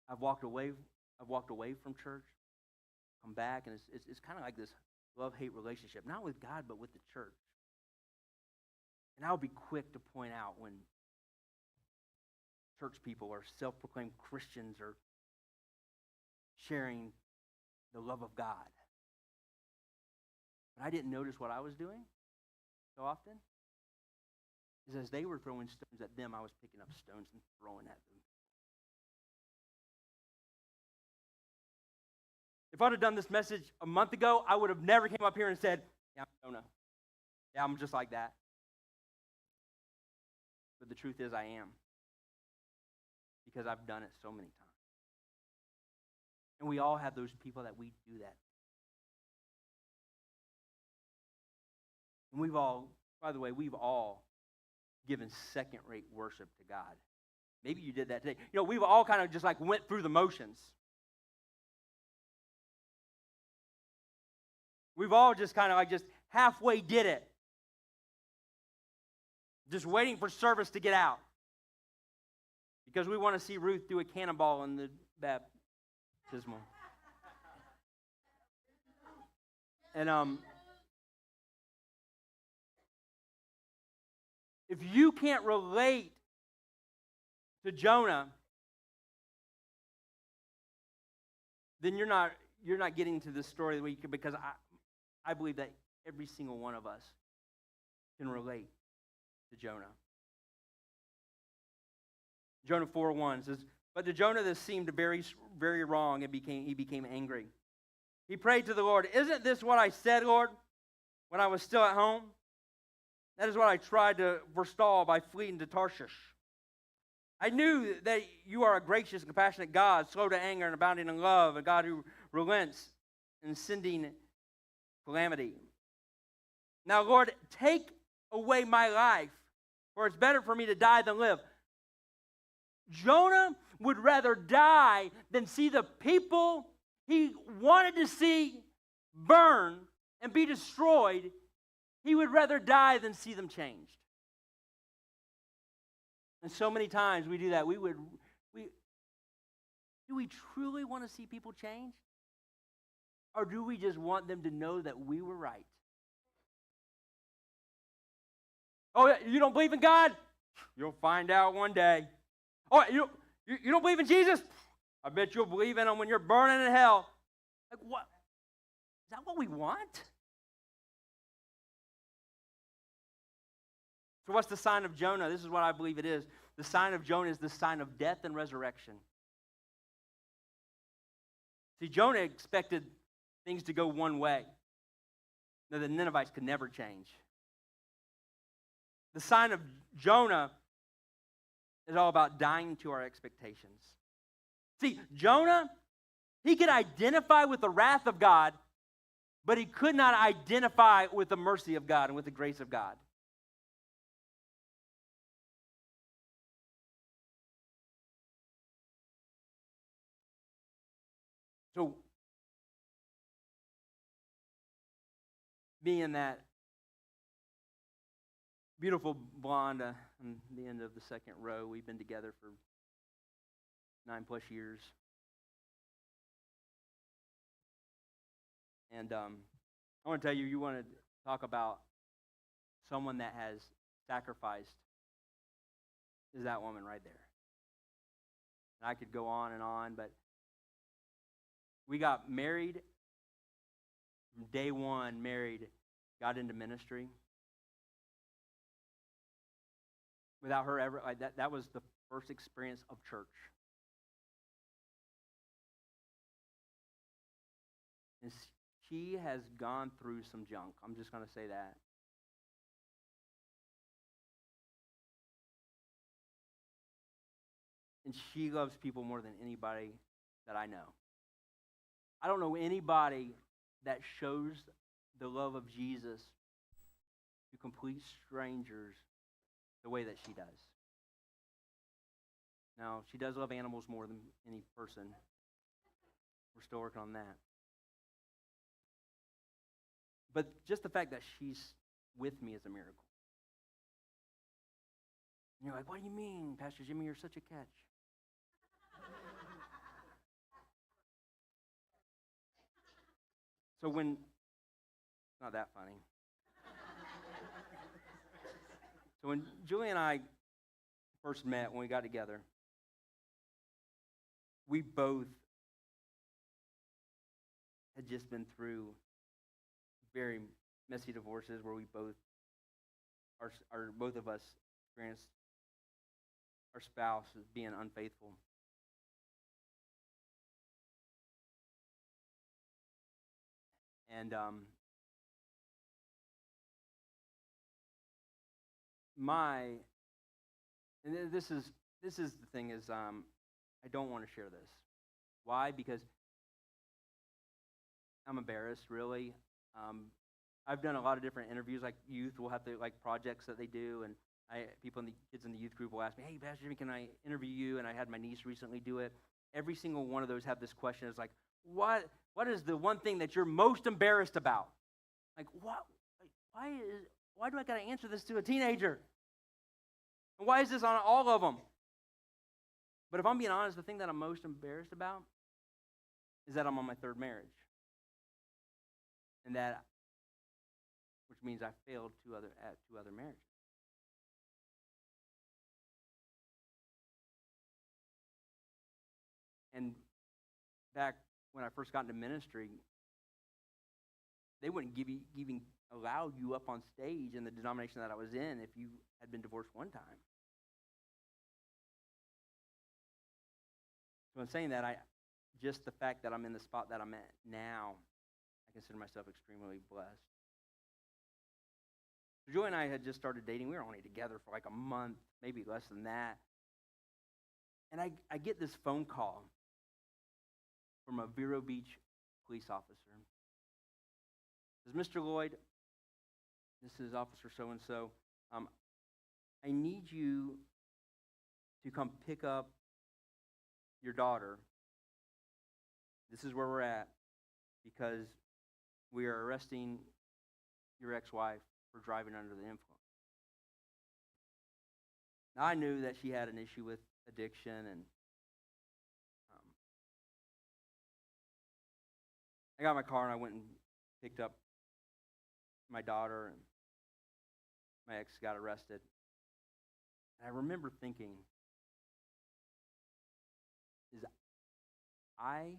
I've walked away from church, come back, and it's kind of like this love-hate relationship, not with God, but with the church. And I'll be quick to point out when church people or self-proclaimed Christians are sharing the love of God. But I didn't notice what I was doing so often. is as they were throwing stones at them, I was picking up stones and throwing at them. If I'd have done this message a month ago, I would have never came up here and said, yeah, I'm Jonah. Yeah, I'm just like that. But the truth is I am. Because I've done it so many times. And we all have those people that we do that. And we've all, by the way, we've all given second-rate worship to God. Maybe you did that today. You know, we've all kind of just like went through the motions. We've all just kind of like just halfway did it. Just waiting for service to get out. Because we want to see Ruth do a cannonball in the baptismal. And if you can't relate to Jonah, then you're not getting to this story the way you can, because I believe that every single one of us can relate to Jonah. Jonah 4:1 says, but to Jonah this seemed very, very wrong, and he became angry. He prayed to the Lord, isn't this what I said, Lord, when I was still at home? That is what I tried to forestall by fleeing to Tarshish. I knew that you are a gracious and compassionate God, slow to anger and abounding in love, a God who relents in sending calamity. Now, Lord, take away my life, for it's better for me to die than live. Jonah would rather die than see the people he wanted to see burn and be destroyed. He would rather die than see them changed. And so many times we do that. Do we truly want to see people change? Or do we just want them to know that we were right? Oh, you don't believe in God? You'll find out one day. Oh, you don't believe in Jesus? I bet you'll believe in him when you're burning in hell. Like, what? Is that what we want? So what's the sign of Jonah? This is what I believe it is. The sign of Jonah is the sign of death and resurrection. See, Jonah expected things to go one way. No, the Ninevites could never change. The sign of Jonah is all about dying to our expectations. See, Jonah, he could identify with the wrath of God, but he could not identify with the mercy of God and with the grace of God. So, being that beautiful blonde on the end of the second row, we've been together for 9+ years. And I want to tell you, you want to talk about someone that has sacrificed, is that woman right there. And I could go on, but we got married. From day one, married, got into ministry. Without her ever, that was the first experience of church. And she has gone through some junk. I'm just going to say that. And she loves people more than anybody that I know. I don't know anybody that shows the love of Jesus to complete strangers the way that she does. Now, she does love animals more than any person. We're still working on that. But just the fact that she's with me is a miracle. And you're like, what do you mean, Pastor Jimmy, you're such a catch? So when, it's not that funny. So when Julie and I first met, when we got together, we both had just been through very messy divorces where we both, both of us experienced our spouse as being unfaithful. And my and this is the thing is I don't want to share this. Why? Because I'm embarrassed, really. Um, I've done a lot of different interviews. Like youth will have like projects that they do, and kids in the youth group will ask me, "Hey, Pastor Jimmy, can I interview you?" And I had my niece recently do it. Every single one of those have this question: is like, what is the one thing that you're most embarrassed about? Like, what? Why do I got to answer this to a teenager? And why is this on all of them? But if I'm being honest, the thing that I'm most embarrassed about is that I'm on my third marriage, and which means I failed at two other marriages. And back when I first got into ministry, they wouldn't even allow you up on stage in the denomination that I was in if you had been divorced one time. So I'm saying that just the fact that I'm in the spot that I'm at now, I consider myself extremely blessed. So Joy and I had just started dating. We were only together for like a month, maybe less than that. And I get this phone call from a Vero Beach police officer. It says, "Mr. Lloyd, this is Officer so-and-so. I need you to come pick up your daughter. This is where we're at because we are arresting your ex-wife for driving under the influence." Now, I knew that she had an issue with addiction, and I got in my car and I went and picked up my daughter, and my ex got arrested. And I remember thinking, I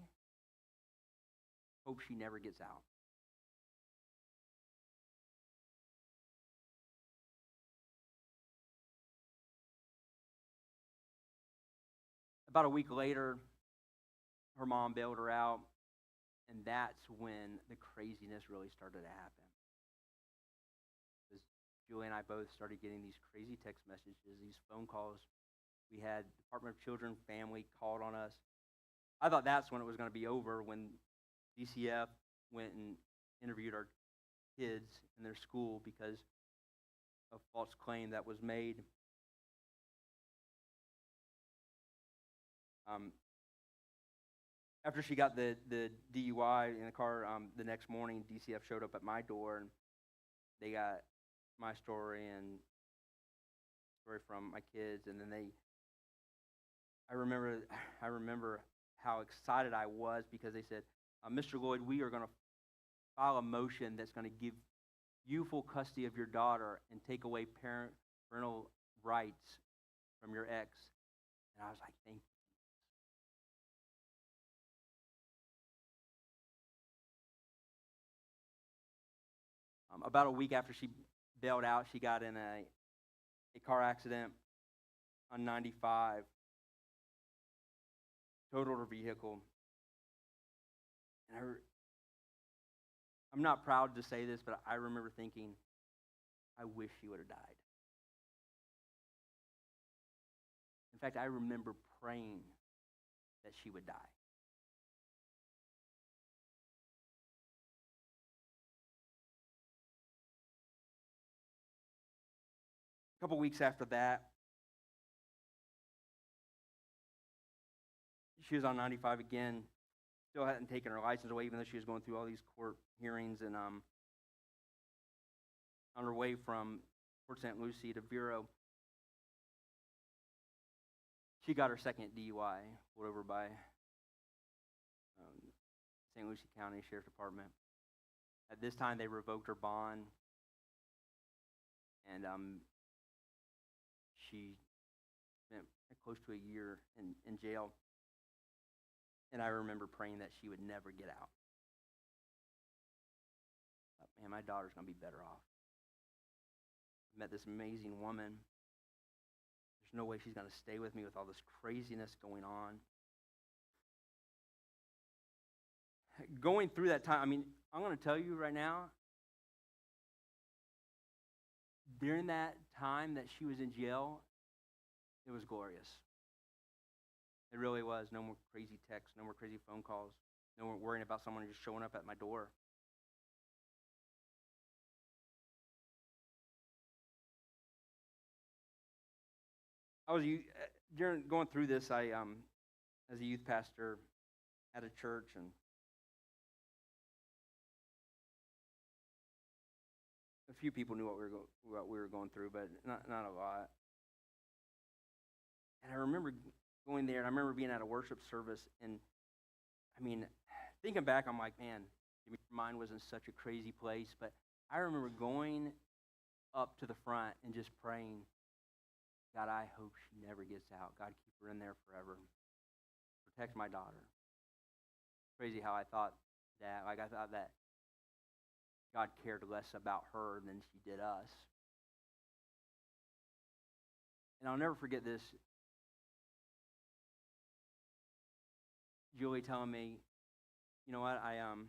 hope she never gets out. About a week later, her mom bailed her out, and that's when the craziness really started to happen. Because Julie and I both started getting these crazy text messages, these phone calls. We had Department of Children Family called on us. I thought that's when it was going to be over, when DCF went and interviewed our kids in their school because of a false claim that was made. After she got the DUI in the car, the next morning, DCF showed up at my door, and they got my story and story from my kids, and then I remember how excited I was because they said, "Mr. Lloyd, we are going to file a motion that's going to give you full custody of your daughter and take away parental rights from your ex." And I was like, "Thank you." About a week after she bailed out, she got in a car accident on 95, totaled her vehicle. And I'm not proud to say this, but I remember thinking, I wish she would have died. In fact, I remember praying that she would die. A couple weeks after that, she was on 95 again. Still hadn't taken her license away, even though she was going through all these court hearings. And on her way from Port St. Lucie to Vero, she got her second DUI, pulled over by St. Lucie County Sheriff's Department. At this time, they revoked her bond, and she spent close to a year in jail. And I remember praying that she would never get out. But, man, my daughter's going to be better off. I met this amazing woman There's no way she's going to stay with me with all this craziness going on. Going through that time, I mean, I'm going to tell you right now, during that time that she was in jail, it was glorious. It really was. No more crazy texts, no more crazy phone calls, no more worrying about someone just showing up at my door. I was during going through this. I as a youth pastor at a church, and a few people knew what we were going through, but not a lot. And I remember going there, and I remember being at a worship service, and I mean, thinking back, I'm like, man, your mind was in such a crazy place. But I remember going up to the front and just praying, God, I hope she never gets out. God, keep her in there forever. Protect my daughter. Crazy how I thought that. Like, I thought that God cared less about her than she did us. And I'll never forget this. Julie telling me, you know what, I'm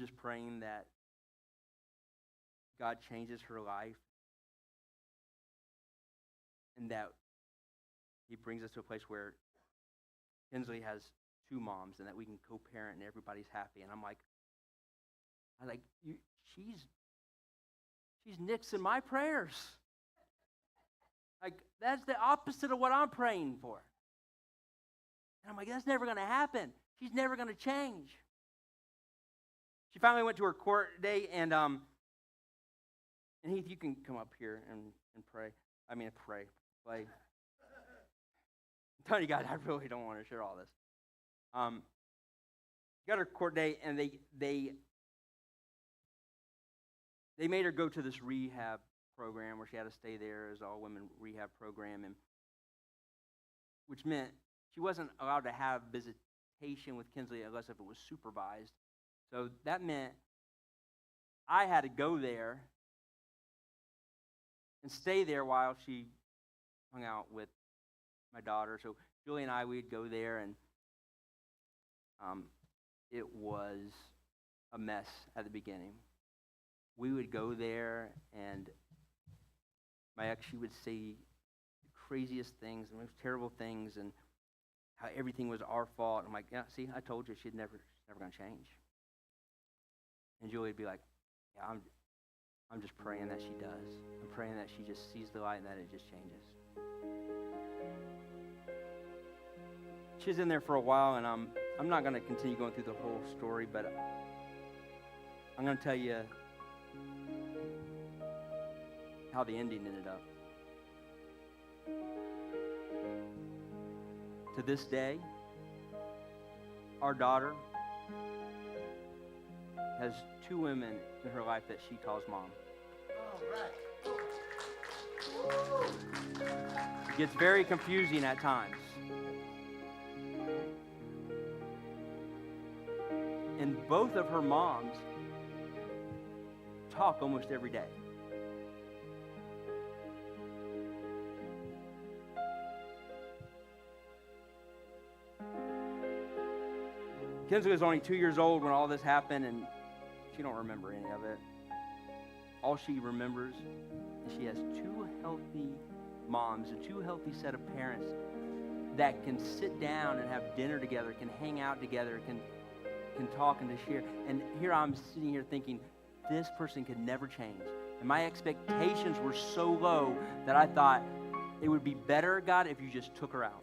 just praying that God changes her life and that he brings us to a place where Kinsley has two moms and that we can co-parent and everybody's happy. And I'm like, she's nixing my prayers. Like, that's the opposite of what I'm praying for. And I'm like, that's never going to happen. She's never going to change. She finally went to her court date, and Heath, you can come up here and pray. Play. I'm telling you guys, I really don't want to share all this. Got her court date, and they made her go to this rehab program where she had to stay there as all-women rehab program, and which meant she wasn't allowed to have visitation with Kinsley unless if it was supervised. So that meant I had to go there and stay there while she hung out with my daughter. So Julie and I, we'd go there, and it was a mess at the beginning. We would go there, and my ex, she would say the craziest things, the most terrible things, and how everything was our fault. I'm like, yeah, see, I told you she's never going to change. And Julie would be like, yeah, I'm just praying that she does. I'm praying that she just sees the light and that it just changes. She's in there for a while, and I'm not going to continue going through the whole story, but I'm going to tell you how the ending ended up. To this day, our daughter has two women in her life that she calls mom. All right. It gets very confusing at times. And both of her moms talk almost every day. Kinsley was only 2 years old when all this happened, and she don't remember any of it. All she remembers is she has two healthy moms, a two healthy set of parents that can sit down and have dinner together, can hang out together, can talk and to share. And here I'm sitting here thinking, this person could never change. And my expectations were so low that I thought it would be better, God, if you just took her out.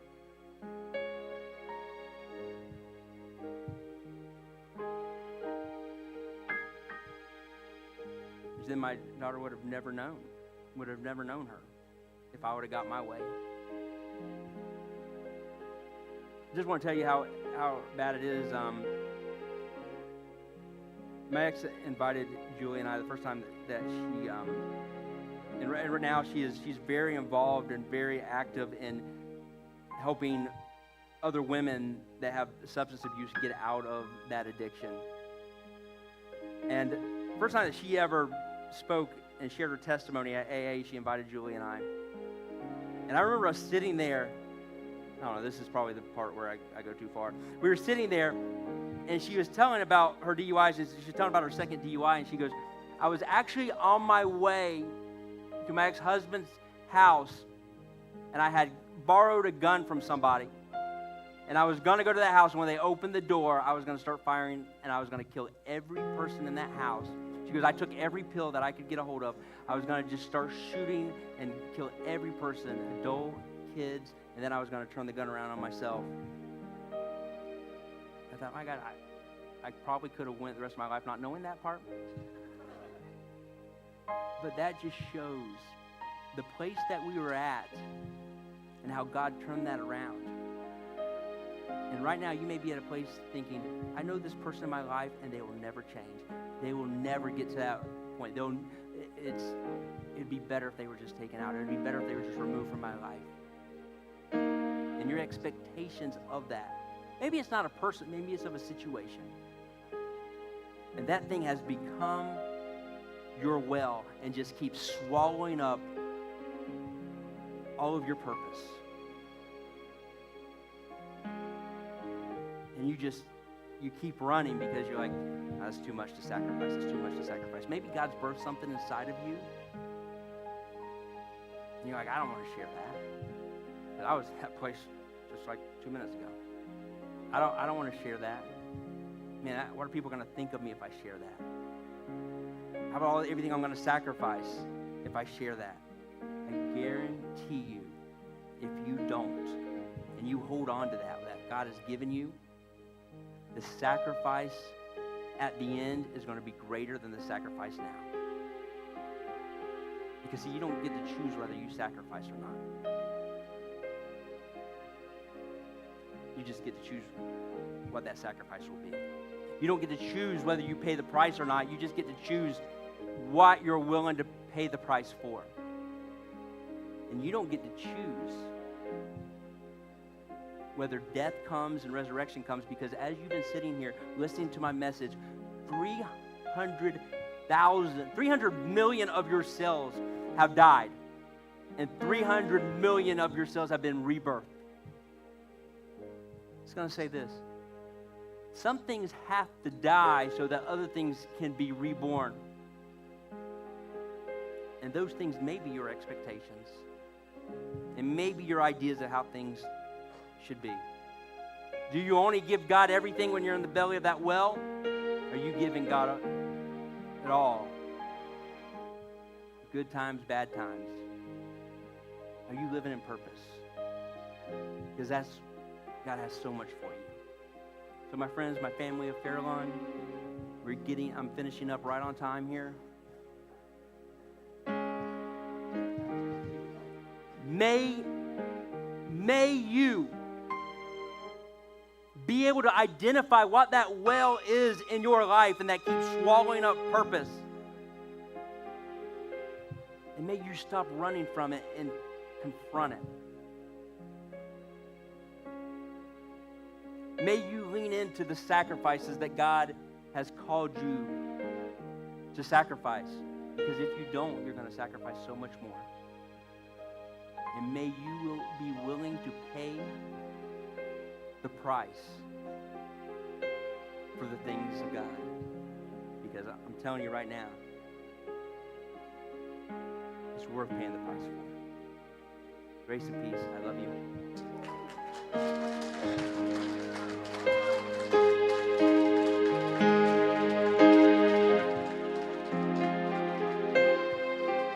Then my daughter would have never known her if I would have got my way. I just want to tell you how bad it is. My ex invited Julie and I the first time that she, and right now she's very involved and very active in helping other women that have substance abuse get out of that addiction. And the first time that she ever spoke and shared her testimony at AA. She invited Julie and I. And I remember us sitting there. I don't know, this is probably the part where I go too far. We were sitting there, and she was telling about her DUIs. And she was telling about her second DUI, and she goes, I was actually on my way to my ex-husband's house, and I had borrowed a gun from somebody. And I was going to go to that house, and when they opened the door, I was going to start firing, and I was going to kill every person in that house. She goes, I took every pill that I could get a hold of. I was going to just start shooting and kill every person, adult, kids, and then I was going to turn the gun around on myself. I thought, my God, I probably could have went the rest of my life not knowing that part. But that just shows the place that we were at and how God turned that around. And right now, you may be at a place thinking, I know this person in my life, and they will never change. They will never get to that point. It'd be better if they were just taken out. It'd be better if they were just removed from my life. And your expectations of that. Maybe it's not a person. Maybe it's of a situation. And that thing has become your well and just keeps swallowing up all of your purpose. And you keep running because you're like, oh, that's too much to sacrifice. It's too much to sacrifice. Maybe God's birthed something inside of you. And you're like, I don't want to share that. But I was at that place just like 2 minutes ago. I don't want to share that. Man, what are people going to think of me if I share that? How about everything I'm going to sacrifice if I share that? I guarantee you, if you don't, and you hold on to that God has given you, the sacrifice at the end is going to be greater than the sacrifice now. Because see, you don't get to choose whether you sacrifice or not. You just get to choose what that sacrifice will be. You don't get to choose whether you pay the price or not. You just get to choose what you're willing to pay the price for. And you don't get to choose whether death comes and resurrection comes, because as you've been sitting here listening to my message, 300 million of your cells have died, and 300 million of your cells have been rebirthed. It's going to say this. Some things have to die so that other things can be reborn. And those things may be your expectations. And maybe your ideas of how things should be. Do you only give God everything when you're in the belly of that well? Or are you giving God it all? Good times, bad times. Are you living in purpose? Because God has so much for you. So my friends, my family of Fairlawn, I'm finishing up right on time here. May you be able to identify what that well is in your life and that keeps swallowing up purpose. And may you stop running from it and confront it. May you lean into the sacrifices that God has called you to sacrifice. Because if you don't, you're going to sacrifice so much more. And may you be willing to pay the price for the things of God. Because I'm telling you right now, it's worth paying the price for. Grace and peace. I love you.